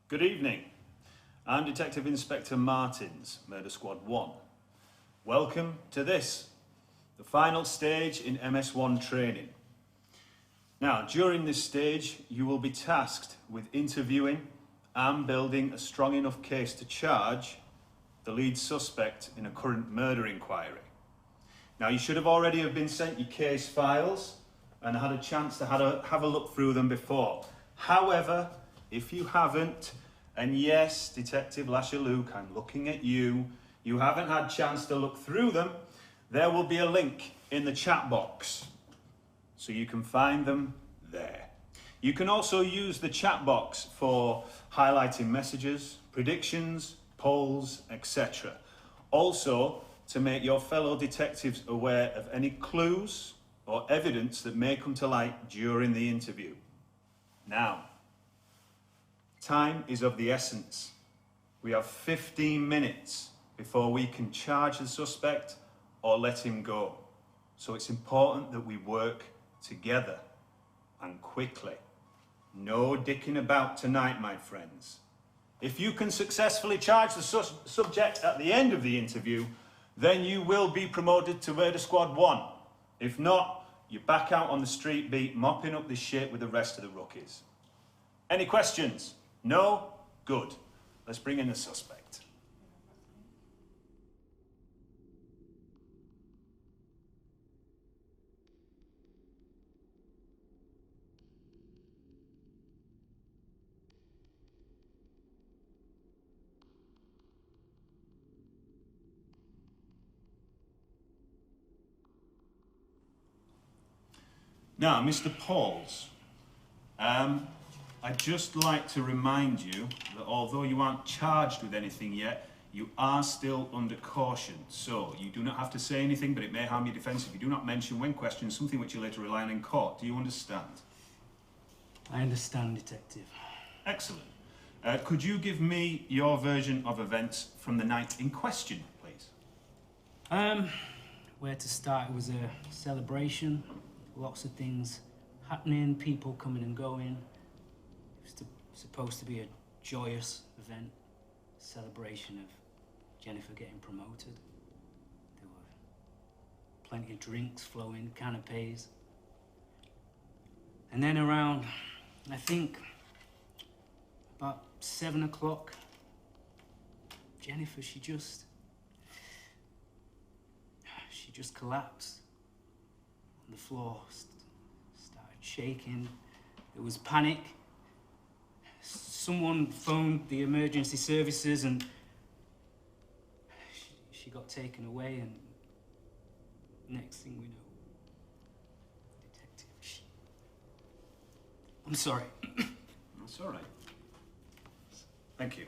Good evening. I'm Detective Inspector Martins, Murder Squad 1. Welcome to this, the final stage in MS1 training. Now, during this stage, you will be tasked with interviewing and building a strong enough case to charge the lead suspect in a current murder inquiry. Now, you should have already have been sent your case files and had a chance to have a look through them before. However, if you haven't, and yes, Detective Lashaluk, I'm looking at you, you haven't had a chance to look through them, there will be a link in the chat box, so you can find them there. You can also use the chat box for highlighting messages, predictions, polls, etc. Also, to make your fellow detectives aware of any clues or evidence that may come to light during the interview. Now, time is of the essence. We have 15 minutes before we can charge the suspect or let him go. So it's important that we work together and quickly. No dicking about tonight, my friends. If you can successfully charge the subject at the end of the interview, then you will be promoted to Murder Squad 1. If not, you're back out on the street beat, mopping up this shit with the rest of the rookies. Any questions? No? Good. Let's bring in the suspect. Now, Mr. Pauls, I'd just like to remind you that although you aren't charged with anything yet, you are still under caution. So you do not have to say anything, but it may harm your defence if you do not mention when questioned something which you later rely on in court. Do you understand? I understand, Detective. Excellent. Could you give me your version of events from the night in question, please? Where to start? It was a celebration. Lots of things happening, people coming and going. It was supposed to be a joyous event, a celebration of Jennifer getting promoted. There were plenty of drinks flowing, canapes. And then around, I think, about 7 o'clock, Jennifer, she just collapsed on the floor, started shaking. There was panic. Someone phoned the emergency services and she got taken away, and next thing we know, Detective, I'm sorry. That's all right. Thank you.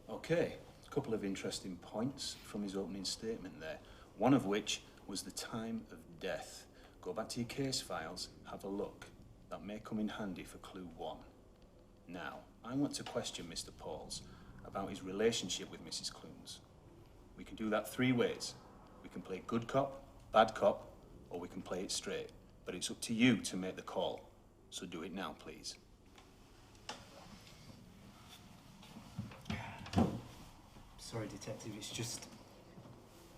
Okay, a couple of interesting points from his opening statement there. One of which was the time of death. Go back to your case files, have a look. That may come in handy for clue 1. Now, I want to question Mr. Pauls about his relationship with Mrs. Clunes. We can do that 3 ways. We can play good cop, bad cop, or we can play it straight. But it's up to you to make the call. So do it now, please. Sorry, Detective, it's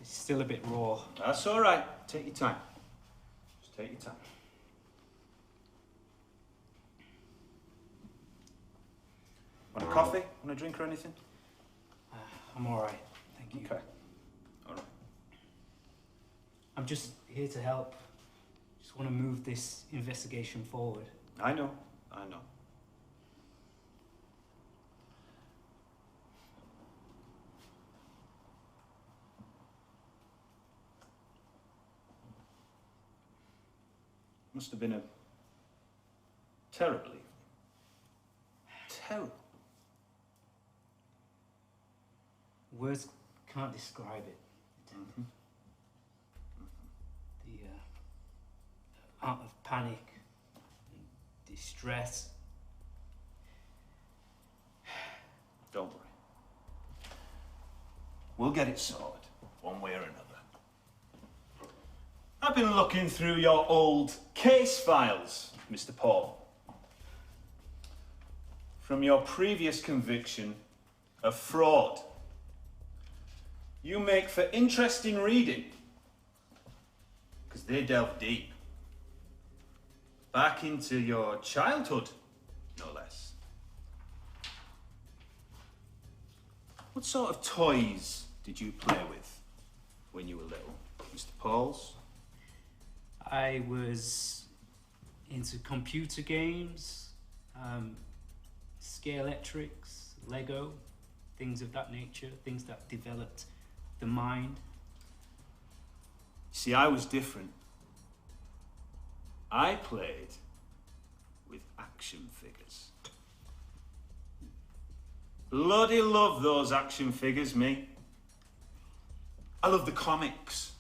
still a bit raw. That's all right. Take your time. Just take your time. Want a coffee? Want a drink or anything? I'm all right, thank you. Okay. All right. I'm just here to help. Just want to move this investigation forward. I know. Must have been a terrible evening. Terrible. Words can't describe it. Mm-hmm. The amount of panic and distress. Don't worry. We'll get it sorted, one way or another. I've been looking through your old case files, Mr. Paul. from your previous conviction of fraud. You make for interesting reading, because they delve deep. Back into your childhood, no less. What sort of toys did you play with when you were little, Mr. Pauls? I was into computer games, scale electrics, Lego, things of that nature, things that developed the mind. See, I was different. I played with action figures. Bloody love those action figures, me. I love the comics.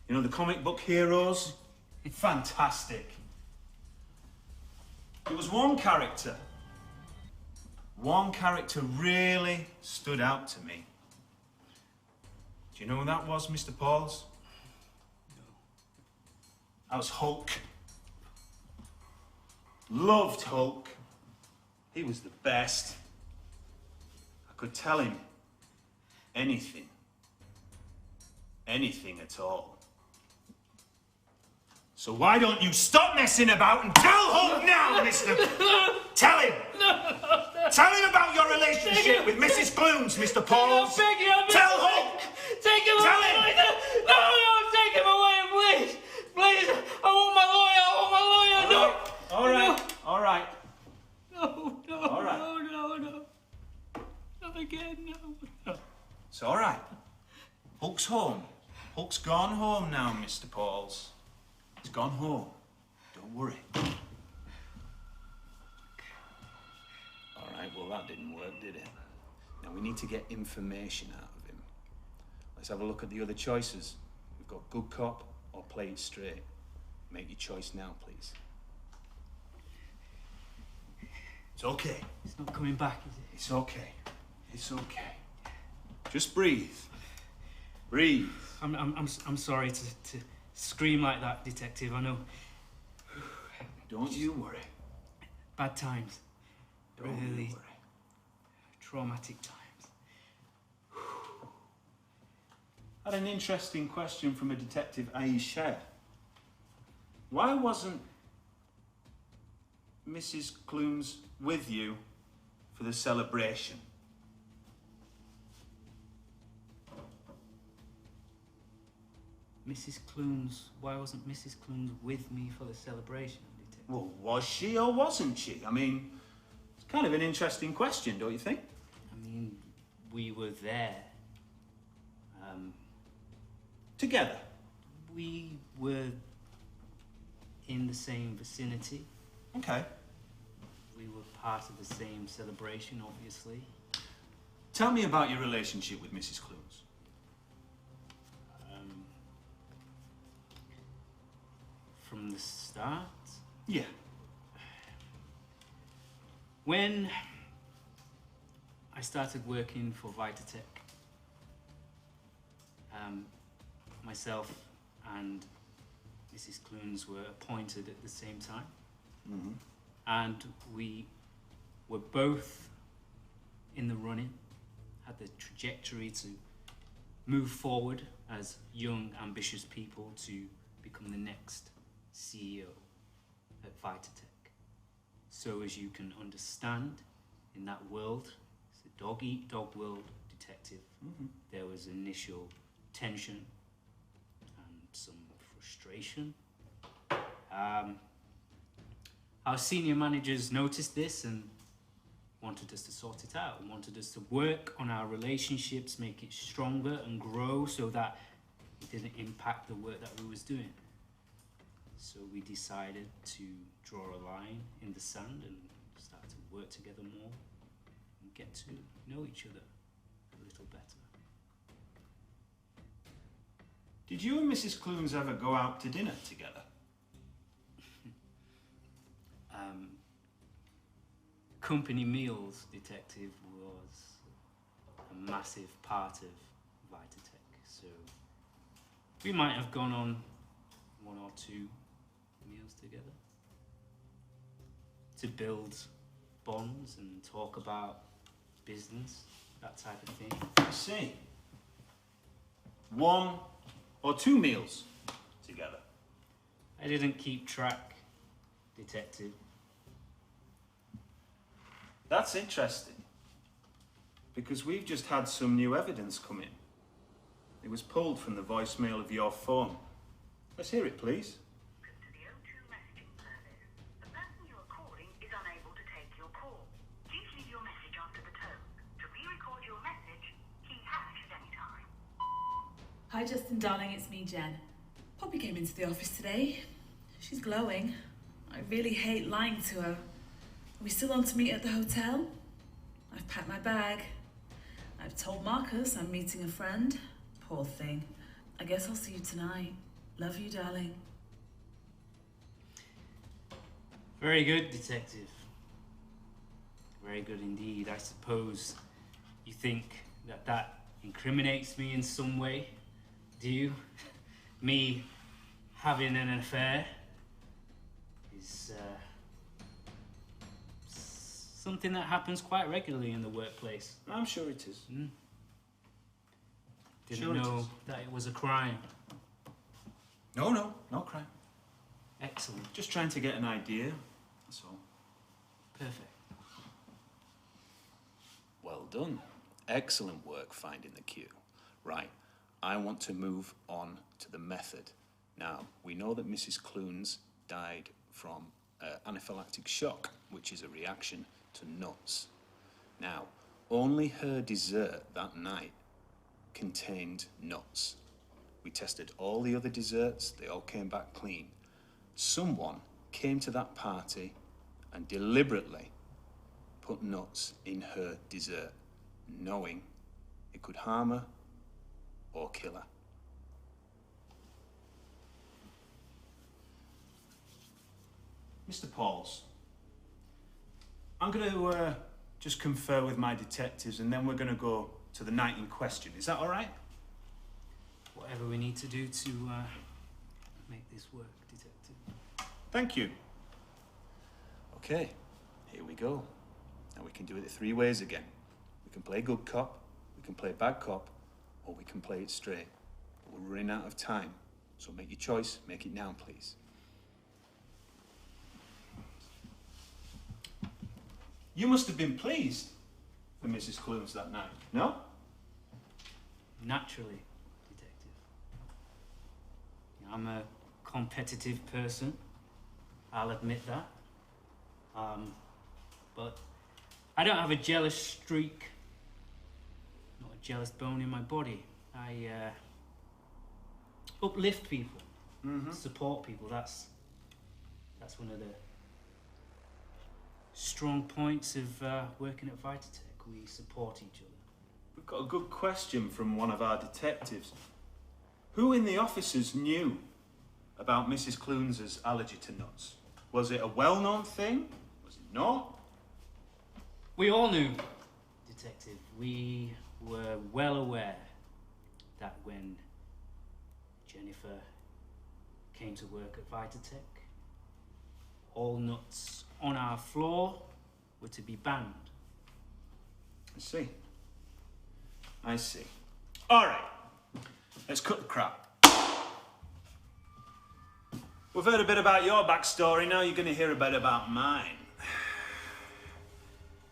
You know, the comic book heroes? Fantastic. There was one character really stood out to me. Do you know who that was, Mr. Pauls? I was Hulk. Loved Hulk. He was the best. I could tell him anything. Anything at all. So why don't you stop messing about and tell Hulk now, Mr. Tell him! Tell him about your relationship with Mrs. Clunes, Mr. Pauls. Tell Hulk! Take him Tell away! him! No, take him away, please! Please! I want my lawyer! All right. No! All right. No! Not again, no. It's all right. Hulk's home. Hulk's gone home now, Mr. Pauls. He's gone home. Don't worry. All right, well, that didn't work, did it? Now, we need to get information out of him. Let's have a look at the other choices. We've got good cop or play it straight. Make your choice now, please. It's okay. It's not coming back, is it? It's okay. It's okay. Just breathe. Breathe. I'm sorry to scream like that, Detective. I know. Don't you worry. Bad times. Don't Really you worry. traumatic times. I had an interesting question from a detective, Aisha. Why wasn't Mrs. Clunes with you for the celebration? Mrs. Clunes, why wasn't Mrs. Clunes with me for the celebration, Detective? Well, was she or wasn't she? I mean, it's kind of an interesting question, don't you think? I mean, we were there. Together. We were in the same vicinity. Okay. We were part of the same celebration, obviously. Tell me about your relationship with Mrs. Clunes. From the start, Yeah. when I started working for Vitatech, myself and Mrs. Clunes were appointed at the same time. Mm-hmm. And we were both in the running, had the trajectory to move forward as young, ambitious people to become the next CEO at Vitatech. So as you can understand, in that world, it's a dog-eat-dog world, Detective, there was initial tension and some frustration. Our senior managers noticed this and wanted us to sort it out, and wanted us to work on our relationships, make it stronger and grow so that it didn't impact the work that we was doing. So we decided to draw a line in the sand and start to work together more and get to know each other a little better. Did you and Mrs. Clunes ever go out to dinner together? Company meals, Detective, was a massive part of Vitatech. So we might have gone on one or two meals together to build bonds and talk about business, that type of thing. I see. 1 or 2 meals together? I didn't keep track, Detective. That's interesting, because we've just had some new evidence come in. It was pulled from the voicemail of your phone. Let's hear it, please. To the O2 messaging service. The person you are calling is unable to take your call. Please leave your message after the tone. To re-record your message, key hash at any time. Hi Justin, darling, it's me, Jen. Poppy came into the office today. She's glowing. I really hate lying to her. Are we still on to meet at the hotel? I've packed my bag. I've told Marcus I'm meeting a friend. Poor thing. I guess I'll see you tonight. Love you, darling. Very good, Detective. Very good indeed. I suppose you think that incriminates me in some way, do you? Me having an affair is something that happens quite regularly in the workplace. I'm sure it is. Didn't Sure it know is. that it was a crime. No crime. Excellent. Just trying to get an idea, that's all. Perfect. Well done. Excellent work finding the cue. Right, I want to move on to the method. Now, we know that Mrs. Clunes died from anaphylactic shock, which is a reaction to nuts. Now, only her dessert that night contained nuts. We tested all the other desserts, they all came back clean. Someone came to that party and deliberately put nuts in her dessert, knowing it could harm her or kill her. Mr. Pauls, I'm going to just confer with my detectives and then we're going to go to the night in question. Is that all right? Whatever we need to do to make this work, Detective. Thank you. Okay, here we go. Now we can do it 3 ways again. We can play good cop, we can play bad cop, or we can play it straight. But we're running out of time, so make your choice, make it now, please. You must have been pleased for Mrs. Clunes that night, no? Naturally, Detective. I'm a competitive person. I'll admit that. But I don't have a jealous streak, not a jealous bone in my body. I uplift people, support people. That's one of the strong points of working at Vitatech. We support each other. We've got a good question from one of our detectives. Who in the officers knew about Mrs. Clunes' allergy to nuts? Was it a well-known thing? Was it not? We all knew, Detective. We were well aware that when Jennifer came to work at Vitatech, all nuts on our floor were to be banned. I see. All right, let's cut the crap. We've heard a bit about your backstory, now you're going to hear a bit about mine.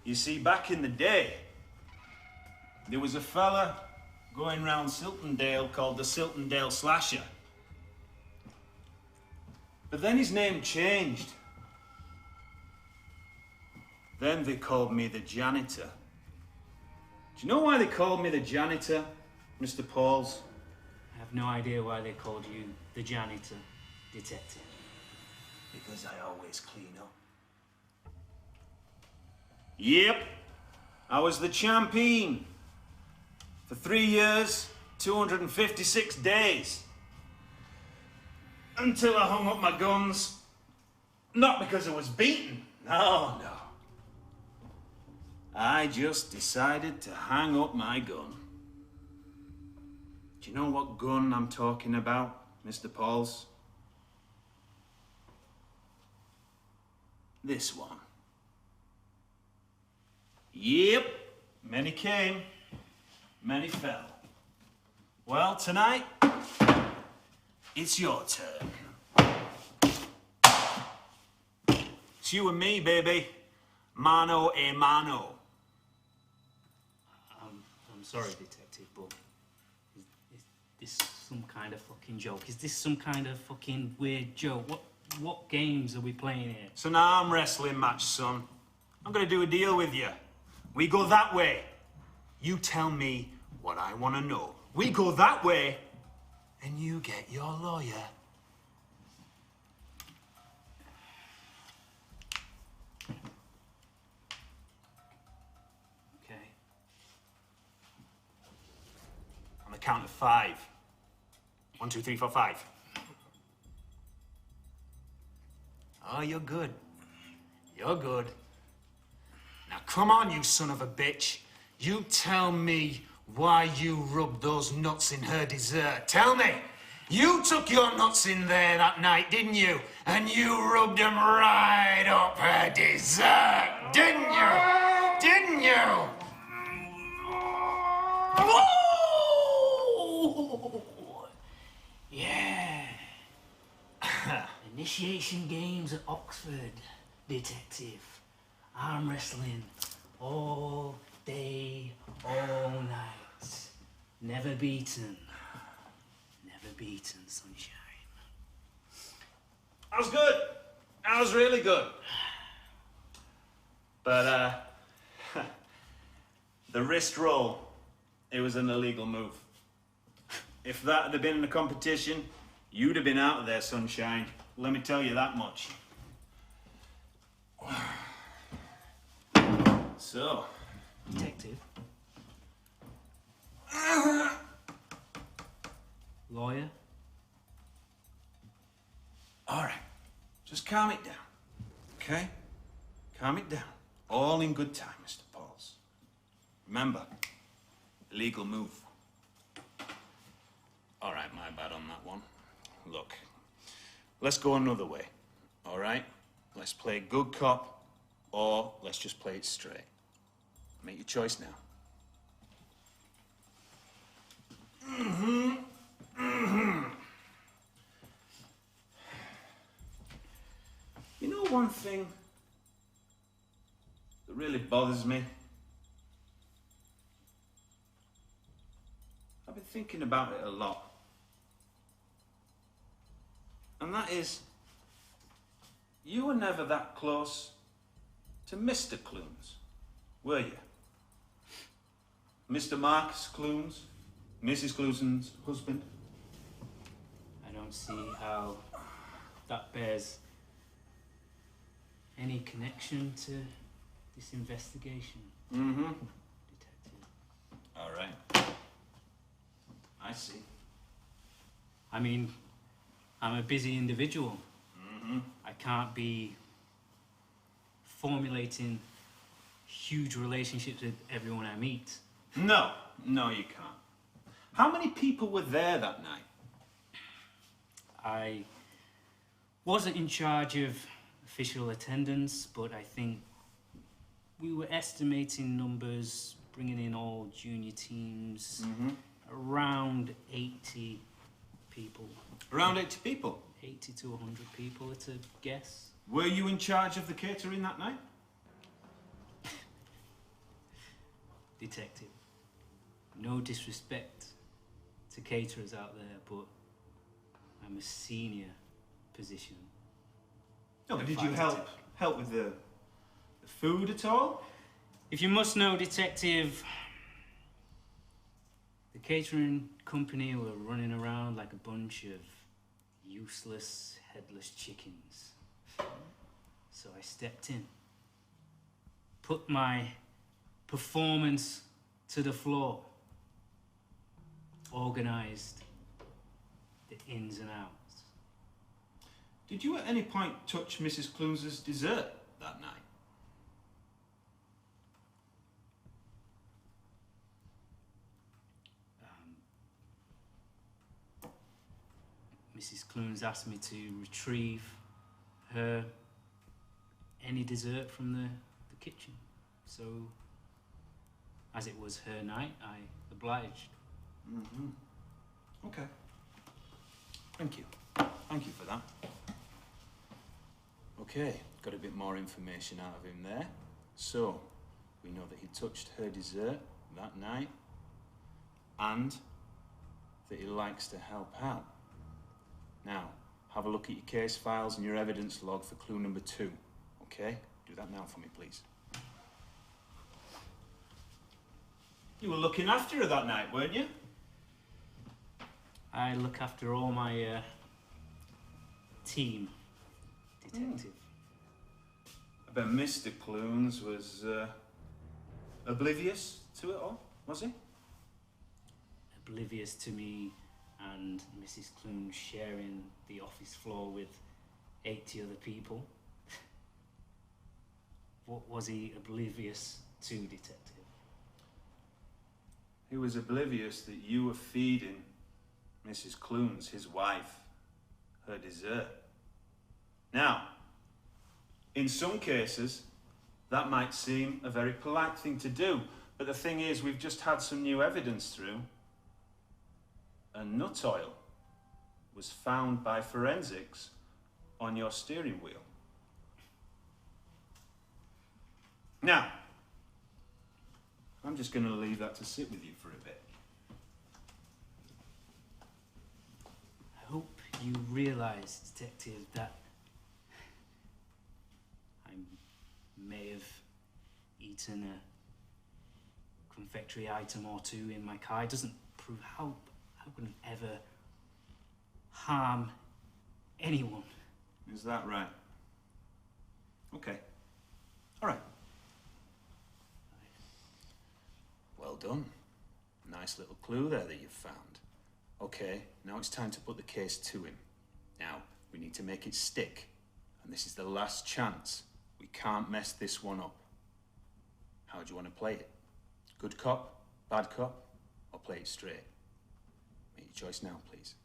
You see, back in the day, there was a fella going round Siltondale called the Siltondale Slasher. But then his name changed. Then they called me the janitor. Do you know why they called me the janitor, Mr. Pauls? I have no idea why they called you the janitor, Detective. Because I always clean up. Yep, I was the champion. For 3 years, 256 days. Until I hung up my guns. Not because I was beaten, no. I just decided to hang up my gun. Do you know what gun I'm talking about, Mr. Pauls? This one. Yep, many came, many fell. Well, tonight, it's your turn. It's you and me, baby. Mano a mano. I'm sorry, detective, but is this some kind of fucking joke? Is this some kind of fucking weird joke? What games are we playing here? It's an arm wrestling match, son. I'm gonna do a deal with you. We go that way. You tell me what I want to know. We go that way, and you get your lawyer. Okay. On the count of 5. 1, 2, 3, 4, 5. Oh, you're good. You're good. Now come on, you son of a bitch. You tell me why you rubbed those nuts in her dessert. Tell me. You took your nuts in there that night, didn't you? And you rubbed them right up her dessert, didn't you? Didn't you? Whoa! Yeah. Initiation games at Oxford, detective. Arm wrestling all day, all night. Never beaten. Never beaten, sunshine. That was good. That was really good. But, the wrist roll, it was an illegal move. If that had been in a competition, you'd have been out of there, sunshine. Let me tell you that much. So, Detective. Lawyer. all right, just calm it down, okay? Calm it down. All in good time, Mr. Pauls. Remember, illegal move. All right, my bad on that one. Look, let's go another way, all right? Let's play good cop, or let's just play it straight. Make your choice now. You know one thing that really bothers me? I've been thinking about it a lot. And that is, you were never that close to Mr. Clunes, were you? Mr. Marcus Clunes, Mrs. Clunes' husband? I don't see how that bears any connection to this investigation, Mm-hmm. detective. All right. I see. I mean, I'm a busy individual. I can't be formulating huge relationships with everyone I meet. No, you can't. How many people were there that night? I wasn't in charge of official attendance, but I think we were estimating numbers, bringing in all junior teams, around 80 people. Around 80 people. 80 to 100 people, it's a guess. Were you in charge of the catering that night? Detective, no disrespect to caterers out there, but I'm a senior position. No, but did Fine, you help with the food at all? If you must know, detective, the catering company were running around like a bunch of useless, headless chickens. So I stepped in, put my performance to the floor, organised the ins and outs. Did you at any point touch Mrs. Clunes' dessert that night? Mrs. Clunes asked me to retrieve her any dessert from the kitchen. So as it was her night, I obliged. Okay. Thank you. Thank you for that. Okay, got a bit more information out of him there. So, we know that he touched her dessert that night and that he likes to help out. Now, have a look at your case files and your evidence log for clue number 2, okay? Do that now for me, please. You were looking after her that night, weren't you? I look after all my team, detective. I bet Mr. Clunes was oblivious to it all, was he? Oblivious to me and Mrs. Clune sharing the office floor with 80 other people. What was he oblivious to, detective? He was oblivious that you were feeding Mrs. Clunes, his wife, her dessert. Now, in some cases, that might seem a very polite thing to do, but the thing is, we've just had some new evidence through. And nut oil was found by forensics on your steering wheel. Now, I'm just going to leave that to sit with you for a bit. I hope you realise, detective, that I may have eaten a confectionery item or two in my car. It doesn't prove how can it ever harm anyone. Is that right? Okay. All right. Well done. Nice little clue there that you've found. Okay, now it's time to put the case to him. Now, we need to make it stick. And this is the last chance. We can't mess this one up. How do you want to play it? Good cop, bad cop, or play it straight? Make your choice now, please.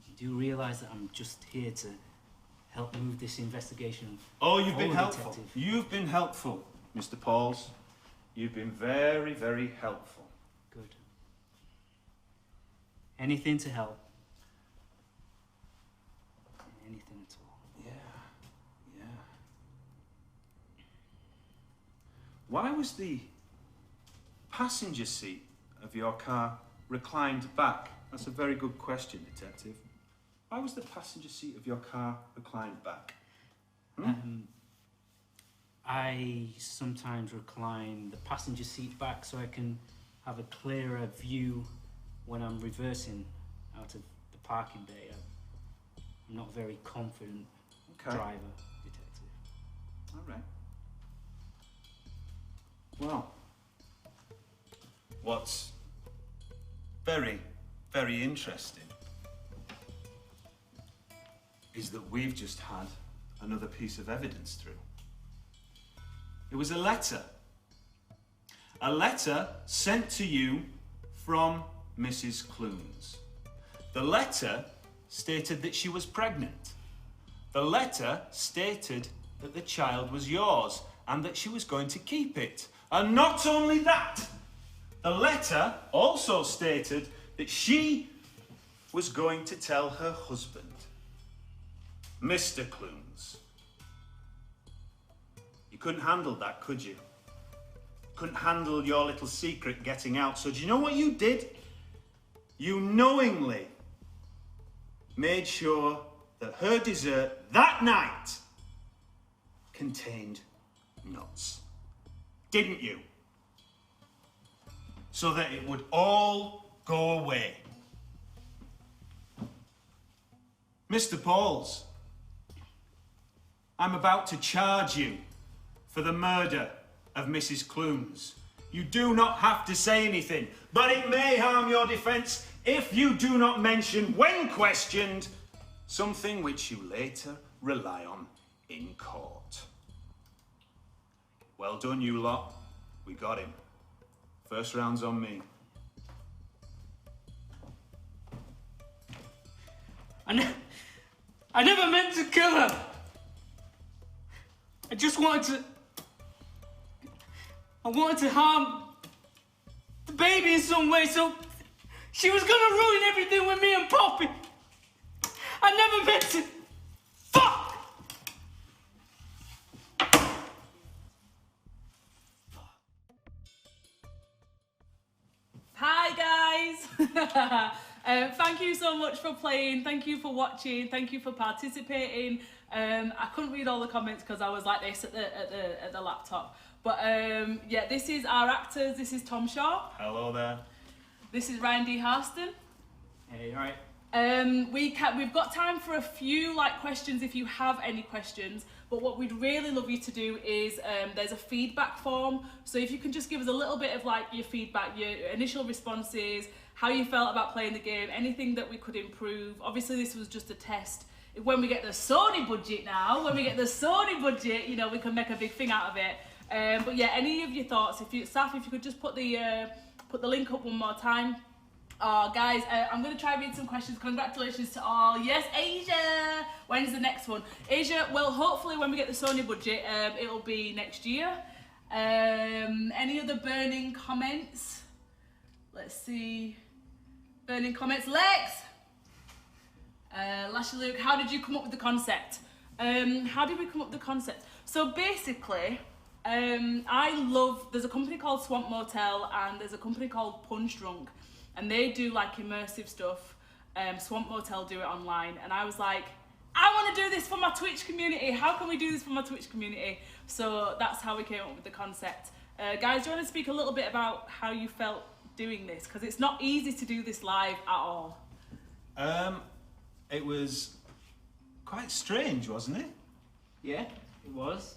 You do realise that I'm just here to help move this investigation Oh, you've been forward, helpful. detective. You've been helpful, Mr. Pauls. You've been very, very helpful. Good. Anything to help. Anything at all. Yeah. Why was the passenger seat of your car reclined back? That's a very good question, detective. Why was the passenger seat of your car reclined back? I sometimes recline the passenger seat back so I can have a clearer view when I'm reversing out of the parking bay. I'm not a very confident driver, detective. All right. Well, what's very, very interesting is that we've just had another piece of evidence through. It was a letter. A letter sent to you from Mrs. Clunes. The letter stated that she was pregnant. The letter stated that the child was yours and that she was going to keep it. And not only that, the letter also stated that she was going to tell her husband, Mr. Clunes. You couldn't handle that, could you? Couldn't handle your little secret getting out. So do you know what you did? You knowingly made sure that her dessert that night contained nuts. Didn't you? So that it would all go away. Mr. Pauls, I'm about to charge you for the murder of Mrs. Clunes. You do not have to say anything, but it may harm your defence if you do not mention, when questioned, something which you later rely on in court. Well done, you lot. We got him. First round's on me. I never meant to kill her. I just wanted to I wanted to harm the baby in some way, so she was gonna ruin everything with me and Poppy. I never meant to. Fuck! Hi guys! Thank you so much for playing, thank you for watching, thank you for participating. I couldn't read all the comments because I was like this at the laptop. But yeah, this is our actors. This is Tom Shaw. Hello there. This is Ryan D. Harston. Hey, alright. We've got time for a few questions if you have any questions. But what we'd really love you to do is there's a feedback form. So if you can just give us a little bit of your feedback, your initial responses, how you felt about playing the game, anything that we could improve. Obviously this was just a test. When we get the Sony budget now, you know, we can make a big thing out of it. But yeah, any of your thoughts, if you could just put the link up one more time. Guys, I'm going to try and read some questions. Congratulations to all. Yes, Asia! When's the next one? Asia, well, hopefully when we get the Sony budget, it'll be next year. Any other burning comments? Let's see. Burning comments. Lex! Lashley Luke, how did you come up with the concept? How did we come up with the concept? So basically, there's a company called Swamp Motel and there's a company called Punch Drunk. And they do immersive stuff. Swamp Motel do it online. And I was like, I want to do this for my Twitch community. How can we do this for my Twitch community? So that's how we came up with the concept. Guys, do you want to speak a little bit about how you felt doing this? Because it's not easy to do this live at all. It was quite strange, wasn't it? Yeah, it was.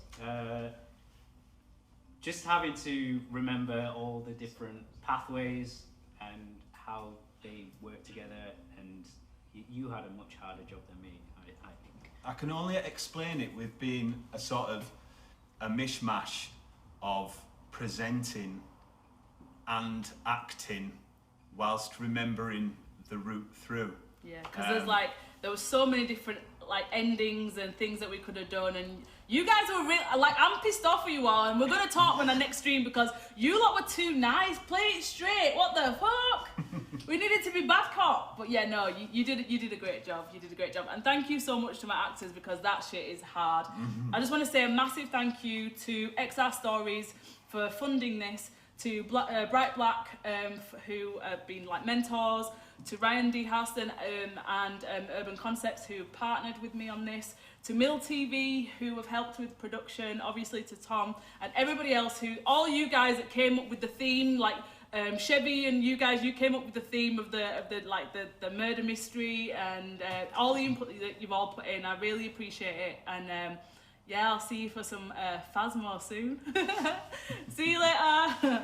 Just having to remember all the different pathways and how they work together, and you had a much harder job than me, I think. I can only explain it with being a sort of a mishmash of presenting and acting whilst remembering the route through. Yeah, because there was so many different endings and things that we could have done, and you guys were really I'm pissed off with you all, and we're gonna talk when I next stream because you lot were too nice. Play it straight. What the fuck? We needed to be bad cop. But yeah, no, you did a great job. You did a great job, and thank you so much to my actors because that shit is hard. I just want to say a massive thank you to XR Stories for funding this, to Bright Black who have been mentors, to Ryan D. Harston and Urban Concepts who have partnered with me on this, to Mill TV who have helped with production, obviously to Tom and everybody else all you guys that came up with the theme, Chevy and you guys, you came up with the theme of the murder mystery and all the input that you've all put in. I really appreciate it, and yeah, I'll see you for some Phasmo soon. See you later.